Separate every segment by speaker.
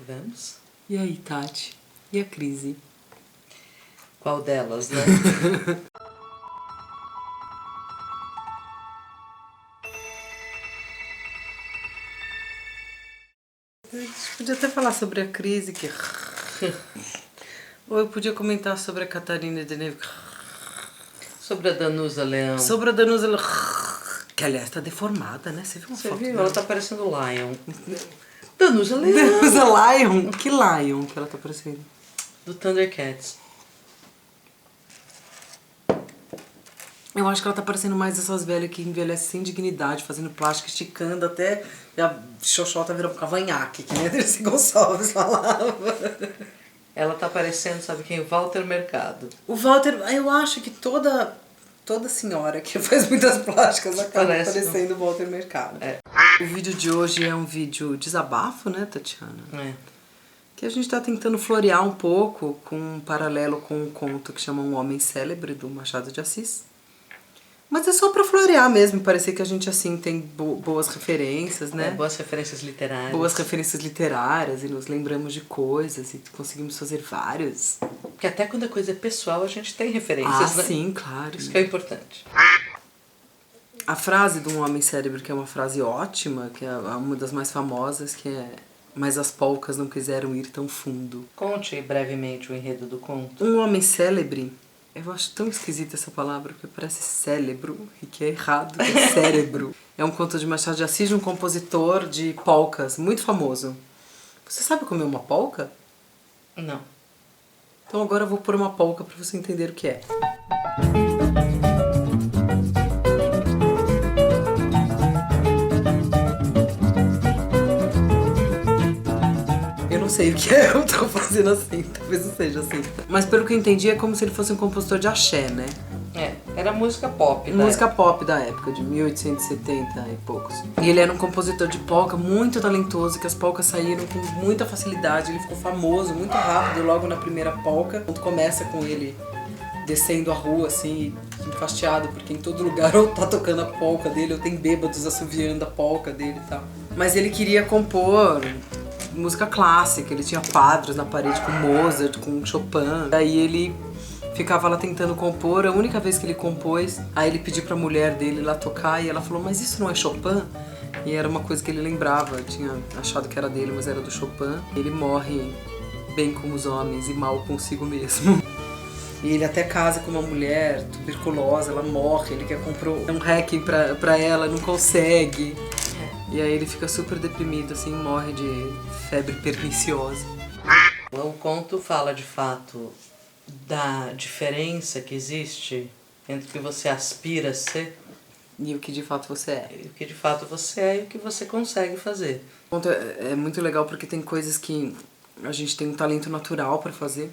Speaker 1: Vamos?
Speaker 2: E aí, Tati? E a crise?
Speaker 1: Qual delas, né?
Speaker 2: A gente podia até falar sobre a crise que... Ou eu podia comentar sobre a Catarina Deneuve.
Speaker 1: Sobre a Danusa Leão.
Speaker 2: Sobre a Danusa Leão. Que aliás tá deformada, né? Você viu uma
Speaker 1: Você
Speaker 2: foto
Speaker 1: viu?
Speaker 2: dela?
Speaker 1: Ela tá parecendo Lion. Danusa Leão.
Speaker 2: Danusa Lion? Que Lion que ela tá parecendo?
Speaker 1: Do Thundercats.
Speaker 2: Eu acho que ela tá parecendo mais essas velhas que envelhecem sem dignidade, fazendo plástico, esticando até a xoxota virou um cavanhaque, que nem a Dercy Gonçalves falava.
Speaker 1: Ela tá parecendo, sabe quem? Walter Mercado.
Speaker 2: O Walter, eu acho que toda senhora que faz muitas plásticas acaba parecendo o Walter Mercado.
Speaker 1: É.
Speaker 2: O vídeo de hoje é um vídeo desabafo, né, Tatiana?
Speaker 1: É.
Speaker 2: Que a gente tá tentando florear um pouco com um paralelo com um conto que chama Um Homem Célebre, do Machado de Assis. Mas é só pra florear mesmo, parecer que a gente, assim, tem boas referências, né?
Speaker 1: Boas referências literárias.
Speaker 2: Boas referências literárias e nos lembramos de coisas e conseguimos fazer vários.
Speaker 1: Porque até quando a coisa é pessoal, a gente tem referências, né?
Speaker 2: Sim, claro.
Speaker 1: Isso que é importante.
Speaker 2: A frase do Um Homem Célebre, que é uma frase ótima, que é uma das mais famosas, que é: mas as polcas não quiseram ir tão fundo.
Speaker 1: Conte brevemente o enredo do conto.
Speaker 2: Um homem célebre, eu acho tão esquisita essa palavra, porque parece cérebro, e que é errado, que é cérebro. É um conto de Machado de Assis, de um compositor de polcas, muito famoso. Você sabe comer uma polca?
Speaker 1: Não.
Speaker 2: Então agora eu vou pôr uma polca para você entender o que é. Eu não sei o que é, eu tô fazendo assim, talvez não seja assim. Mas pelo que eu entendi, é como se ele fosse um compositor de axé, né?
Speaker 1: É, era música pop.
Speaker 2: Música pop da época, de 1870 e poucos. E ele era um compositor de polca muito talentoso, que as polcas saíram com muita facilidade. Ele ficou famoso muito rápido, logo na primeira polca. Quando começa com ele descendo a rua, assim, enfastiado, porque em todo lugar ou tá tocando a polca dele, ou tem bêbados assoviando a polca dele e tal. Mas ele queria compor música clássica, ele tinha quadros na parede com Mozart, com Chopin. Daí ele ficava lá tentando compor, a única vez que ele compôs, aí ele pediu pra mulher dele lá tocar e ela falou: mas isso não é Chopin? E era uma coisa que ele lembrava, tinha achado que era dele, mas era do Chopin. Ele morre bem como os homens e mal consigo mesmo. E ele até casa com uma mulher tuberculosa, ela morre, ele quer comprar um Requiem pra ela, não consegue. E aí ele fica super deprimido, assim, morre de febre perniciosa.
Speaker 1: O conto fala, de fato, da diferença que existe entre o que você aspira a ser
Speaker 2: e o que de fato você é.
Speaker 1: E o que de fato você é e o que você consegue fazer.
Speaker 2: O conto é muito legal porque tem coisas que a gente tem um talento natural para fazer,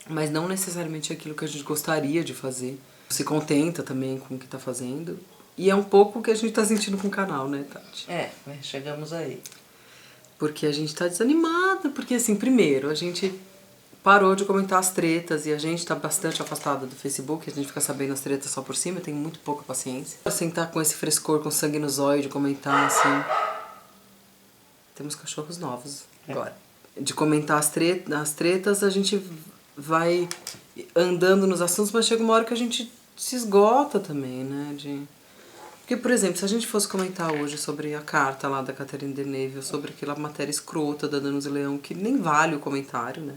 Speaker 2: mas não necessariamente aquilo que a gente gostaria de fazer. Se contenta também com o que tá fazendo. E é um pouco o que a gente tá sentindo com o canal, né, Tati?
Speaker 1: Chegamos aí.
Speaker 2: Porque a gente tá desanimada, porque assim, primeiro, a gente parou de comentar as tretas e a gente tá bastante afastada do Facebook, a gente fica sabendo as tretas só por cima, eu tenho muito pouca paciência. Sentar com esse frescor, com sangue no zóio, de comentar assim... Temos cachorros novos agora. De comentar as tretas, a gente vai andando nos assuntos, mas chega uma hora que a gente se esgota também, né? Porque, por exemplo, se a gente fosse comentar hoje sobre a carta lá da Catarina Deneuve, ou sobre aquela matéria escrota da Danusa Leão, que nem vale o comentário, né?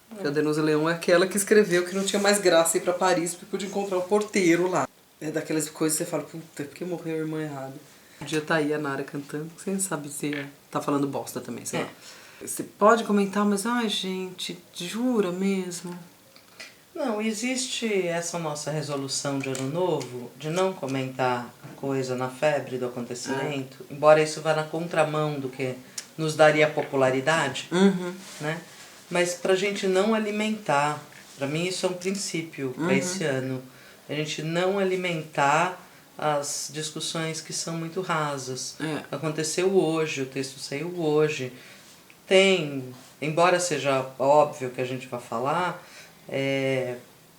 Speaker 2: Porque a Danusa Leão é aquela que escreveu que não tinha mais graça ir pra Paris porque podia encontrar o porteiro lá. É daquelas coisas que você fala: puta, por que morreu a irmã errada? Podia tá aí a Nara cantando, você não sabe se tá falando bosta também, sei lá. Você pode comentar, mas ai gente, jura mesmo?
Speaker 1: Não, existe essa nossa resolução de ano novo de não comentar a coisa na febre do acontecimento, embora isso vá na contramão do que nos daria popularidade, né? Mas pra gente não alimentar, pra mim isso é um princípio pra esse ano, a gente não alimentar as discussões que são muito rasas. Aconteceu hoje, o texto saiu hoje, embora seja óbvio que a gente vai falar,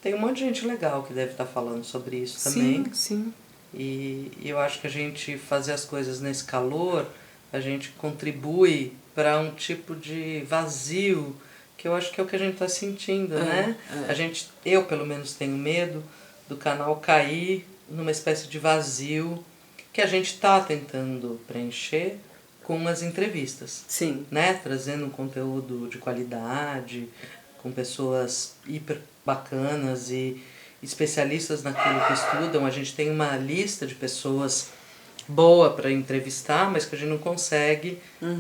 Speaker 1: tem um monte de gente legal que deve estar falando sobre isso também.
Speaker 2: Sim.
Speaker 1: E eu acho que a gente fazer as coisas nesse calor a gente contribui para um tipo de vazio que eu acho que é o que a gente está sentindo, né? Eu pelo menos tenho medo do canal cair numa espécie de vazio que a gente está tentando preencher com as entrevistas.
Speaker 2: Sim.
Speaker 1: Né? Trazendo um conteúdo de qualidade, com pessoas hiper bacanas e especialistas naquilo que estudam. A gente tem uma lista de pessoas boa para entrevistar, mas que a gente não consegue,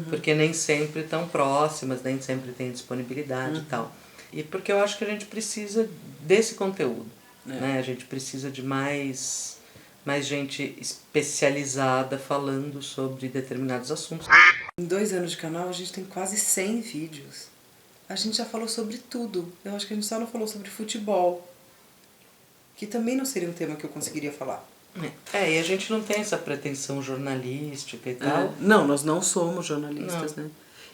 Speaker 1: porque nem sempre estão próximas, nem sempre tem disponibilidade e tal. E porque eu acho que a gente precisa desse conteúdo. Né? A gente precisa de mais gente especializada falando sobre determinados assuntos.
Speaker 2: Em 2 anos de canal, a gente tem quase 100 vídeos. A gente já falou sobre tudo. Eu acho que a gente só não falou sobre futebol, que também não seria um tema que eu conseguiria falar.
Speaker 1: E a gente não tem essa pretensão jornalística e tal.
Speaker 2: Não, nós não somos jornalistas, né?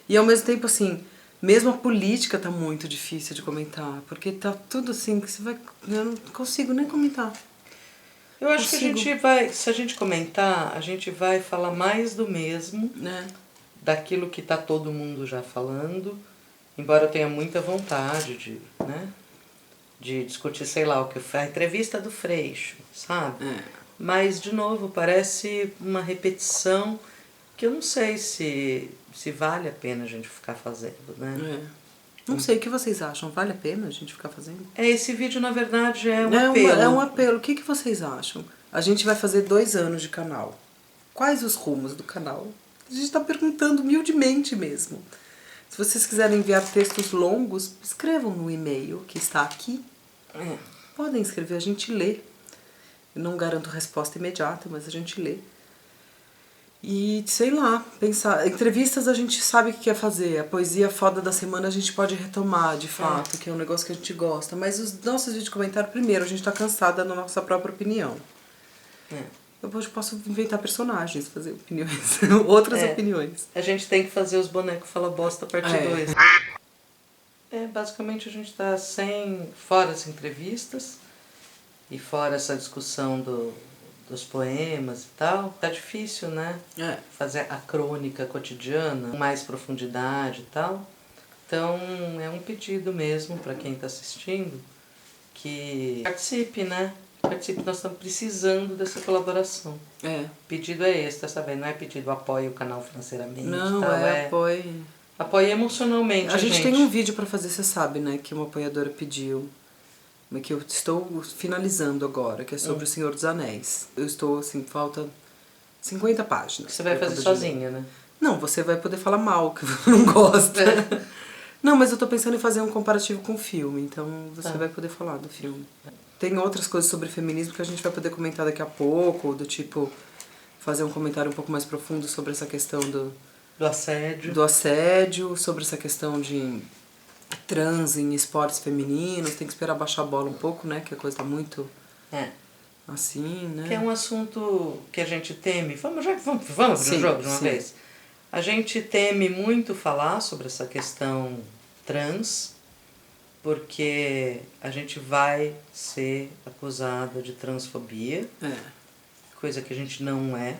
Speaker 2: E ao mesmo tempo, assim, mesmo a política tá muito difícil de comentar, porque tá tudo assim que você vai... Eu não consigo nem comentar.
Speaker 1: Eu acho que a gente vai, se a gente comentar, a gente vai falar mais do mesmo, daquilo que tá todo mundo já falando, embora eu tenha muita vontade de discutir, sei lá, o que foi a entrevista do Freixo, sabe? Mas, de novo, parece uma repetição que eu não sei se vale a pena a gente ficar fazendo, né?
Speaker 2: Não sei, o que vocês acham? Vale a pena a gente ficar fazendo?
Speaker 1: Esse vídeo, na verdade, é um apelo.
Speaker 2: É um apelo. O que vocês acham? A gente vai fazer 2 anos de canal. Quais os rumos do canal? A gente está perguntando humildemente mesmo. Se vocês quiserem enviar textos longos, escrevam no e-mail que está aqui. Podem escrever, a gente lê. Eu não garanto resposta imediata, mas a gente lê. E, sei lá, pensar... Entrevistas a gente sabe o que quer fazer. A poesia foda da semana a gente pode retomar, de fato, que é um negócio que a gente gosta. Mas os nossos vídeos de comentário, primeiro, a gente tá cansada da nossa própria opinião. Eu posso inventar personagens, fazer opiniões, outras opiniões.
Speaker 1: A gente tem que fazer os bonecos Fala Bosta parte 2. Basicamente a gente tá fora as entrevistas e fora essa discussão dos poemas e tal. Tá difícil, né? Fazer a crônica cotidiana com mais profundidade e tal. Então é um pedido mesmo para quem tá assistindo que participe, né? Participe, nós estamos precisando dessa colaboração. O pedido é esse, tá sabendo? Não é pedido apoie o canal financeiramente.
Speaker 2: Não,
Speaker 1: tal,
Speaker 2: apoie.
Speaker 1: Apoie emocionalmente.
Speaker 2: A gente tem um vídeo pra fazer, você sabe, né? Que uma apoiadora pediu. Mas que eu estou finalizando agora, que é sobre O Senhor dos Anéis. Eu estou, assim, falta 50 páginas.
Speaker 1: Você vai fazer sozinha, né?
Speaker 2: Não, você vai poder falar mal, que você não gosta. Não, mas eu tô pensando em fazer um comparativo com o filme, então você vai poder falar do filme. Tem outras coisas sobre feminismo que a gente vai poder comentar daqui a pouco, do tipo, fazer um comentário um pouco mais profundo sobre essa questão do assédio, sobre essa questão de trans em esportes femininos, tem que esperar baixar a bola um pouco, né, que a coisa tá muito assim, né.
Speaker 1: Que é um assunto que a gente teme, vamos abrir um jogo de uma vez. A gente teme muito falar sobre essa questão trans, porque a gente vai ser acusada de transfobia, coisa que a gente não é,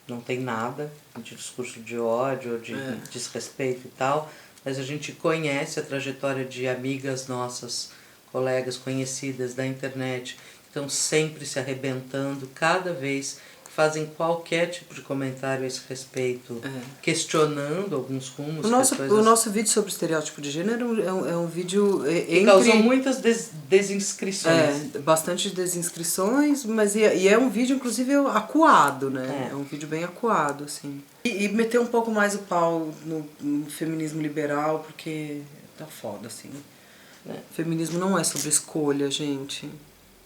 Speaker 1: não tem nada de discurso de ódio, de desrespeito e tal, mas a gente conhece a trajetória de amigas nossas, colegas conhecidas da internet, que estão sempre se arrebentando, cada vez que fazem qualquer tipo de comentário a esse respeito, questionando alguns rumos.
Speaker 2: O nosso vídeo sobre estereótipo de gênero é um vídeo
Speaker 1: que causou muitas desinscrições.
Speaker 2: Bastante desinscrições, mas e é um vídeo, inclusive, acuado, né? É um vídeo bem acuado, assim. E meter um pouco mais o pau no feminismo liberal, porque tá foda, assim. Feminismo não é sobre escolha, gente.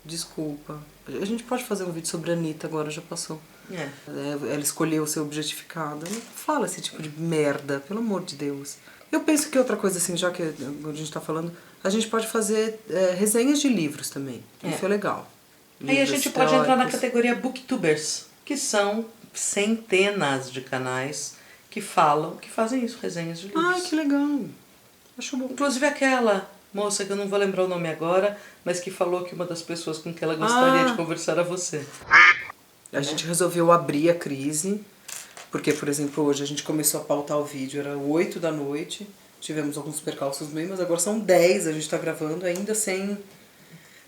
Speaker 2: Desculpa. A gente pode fazer um vídeo sobre a Anitta agora, já passou. Ela escolheu ser objetificada. Não fala esse tipo de merda, pelo amor de Deus. Eu penso que outra coisa, assim, já que a gente tá falando, a gente pode fazer resenhas de livros também. Isso é legal.
Speaker 1: Aí a gente pode entrar na categoria booktubers, que são centenas de canais que fazem isso, resenhas de livros.
Speaker 2: Ai, que legal. Acho bom.
Speaker 1: Inclusive aquela moça, que eu não vou lembrar o nome agora, mas que falou que uma das pessoas com quem ela gostaria de conversar era você.
Speaker 2: A gente resolveu abrir a crise, Porque, por exemplo, hoje a gente começou a pautar o vídeo, era 8 da noite, tivemos alguns percalços meio, mas agora são 10, a gente tá gravando ainda sem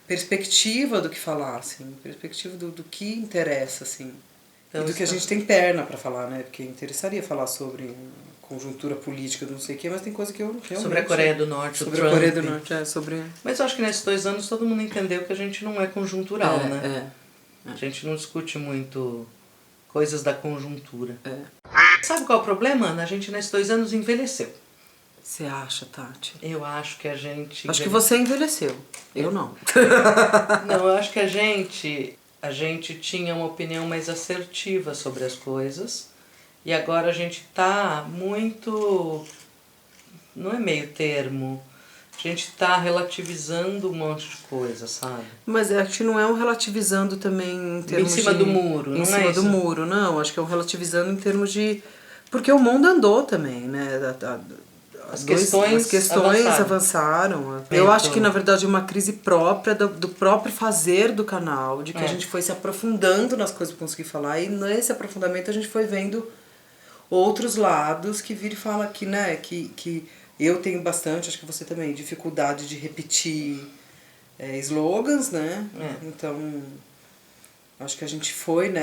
Speaker 2: perspectiva do que falar, assim, perspectiva do que interessa, assim. Então, e do que a gente tem perna pra falar, né? Porque interessaria falar sobre conjuntura política, não sei o quê, mas tem coisa que eu realmente...
Speaker 1: Sobre a Coreia do Norte,
Speaker 2: sobre a Coreia do Norte, sobre...
Speaker 1: Mas eu acho que nesses 2 anos todo mundo entendeu que a gente não é conjuntural, né?
Speaker 2: É.
Speaker 1: A gente não discute muito coisas da conjuntura.
Speaker 2: É.
Speaker 1: Sabe qual é o problema, Ana? A gente nesses 2 anos envelheceu.
Speaker 2: Você acha, Tati?
Speaker 1: Eu acho que a gente...
Speaker 2: Acho que você envelheceu. Eu não.
Speaker 1: Não, eu acho que a gente tinha uma opinião mais assertiva sobre as coisas e agora a gente tá muito... Não é meio termo. A gente tá relativizando um monte de coisa, sabe?
Speaker 2: Mas acho que não é um relativizando também em termos
Speaker 1: Em cima do muro, não é isso?
Speaker 2: Em cima do muro, não. Acho que é um relativizando em termos de... Porque o mundo andou também, né? As questões avançaram. Eu acho que, na verdade, é uma crise própria do próprio fazer do canal, de que a gente foi se aprofundando nas coisas para conseguir falar, e nesse aprofundamento a gente foi vendo outros lados que vira e fala que, né, que eu tenho bastante, acho que você também, dificuldade de repetir slogans, né? Então, acho que a gente foi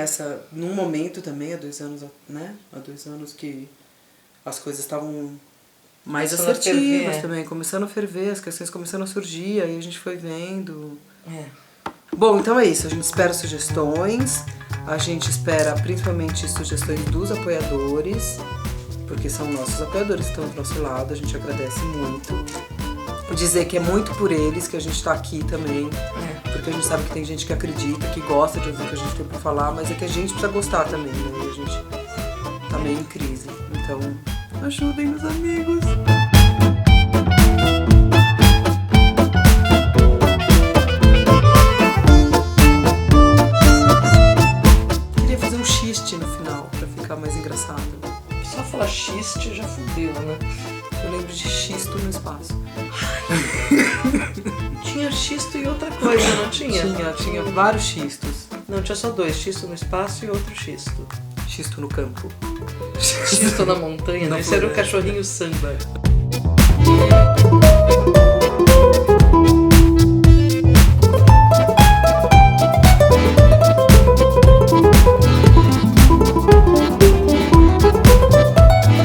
Speaker 2: num momento também, há 2 anos, né? Há 2 anos que as coisas estavam mais assertivas também, começando a ferver, as questões começando a surgir, aí a gente foi vendo. Bom, então é isso, a gente espera sugestões, a gente espera principalmente sugestões dos apoiadores, porque são nossos apoiadores que estão do nosso lado, a gente agradece muito. Dizer que é muito por eles que a gente tá aqui também, porque a gente sabe que tem gente que acredita, que gosta de ouvir o que a gente tem pra falar, mas é que a gente precisa gostar também, né? E a gente tá meio em crise, então ajudem os amigos! Queria fazer um xiste no final, pra ficar mais engraçado.
Speaker 1: Só falar xiste já fudeu, né?
Speaker 2: Eu lembro de xisto no espaço.
Speaker 1: Tinha xisto e outra coisa, não tinha?
Speaker 2: Tinha vários xistos.
Speaker 1: Não, tinha só 2, xisto no espaço e outro xisto.
Speaker 2: Xisto no campo.
Speaker 1: Xisto na montanha, né? Esse era o cachorrinho samba.